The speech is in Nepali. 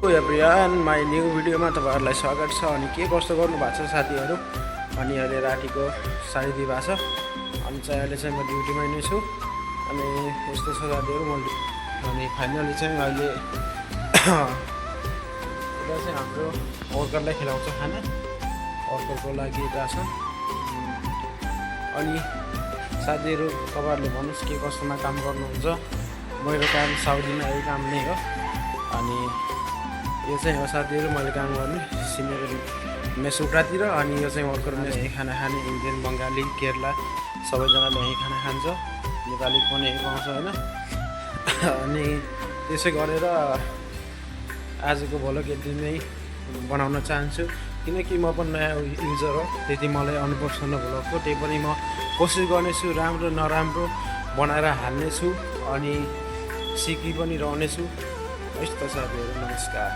एभ्रिवान माई न्यू भिडियोमा तपाईँहरूलाई स्वागत छ। अनि के कस्तो गर्नुभएको छ साथीहरू। अनि अहिले रातिको 2:30 भएको छ। अनि चाहिँ अहिले चाहिँ म ड्युटीमै नै छु। अनि यस्तो छ साथीहरू मैले। अनि फाइनली चाहिँ अहिले यता चाहिँ हाम्रो वर्करलाई खिलाउँछ खाना, वर्करको लागि यता छ। अनि साथीहरू तपाईँहरूले भन्नुहोस् के कस्तोमा काम गर्नुहुन्छ। मेरो काम साउदीमा यही काम नै हो। अनि यो चाहिँ हो साथीहरू मैले काम गर्ने सिनियर मेस उकातिर। अनि यो चाहिँ वर्कर मेस यहीँ खाना खाने इन्डियन, बङ्गाली, केरला सबैजनाले यहीँ खाना खान्छ। नेपाली पनि यहीँ पाउँछ होइन। अनि त्यसै गरेर आजको भ्लग यति नै बनाउन चाहन्छु, किनकि म पनि नयाँ युजर हो। त्यति मलाई अनुभव छैन भ्लगको। त्यही पनि म कोसिस गर्नेछु, राम्रो नराम्रो बनाएर हाल्नेछु अनि सिकि पनि रहनेछु। यस्तो साथीहरू नमस्कार।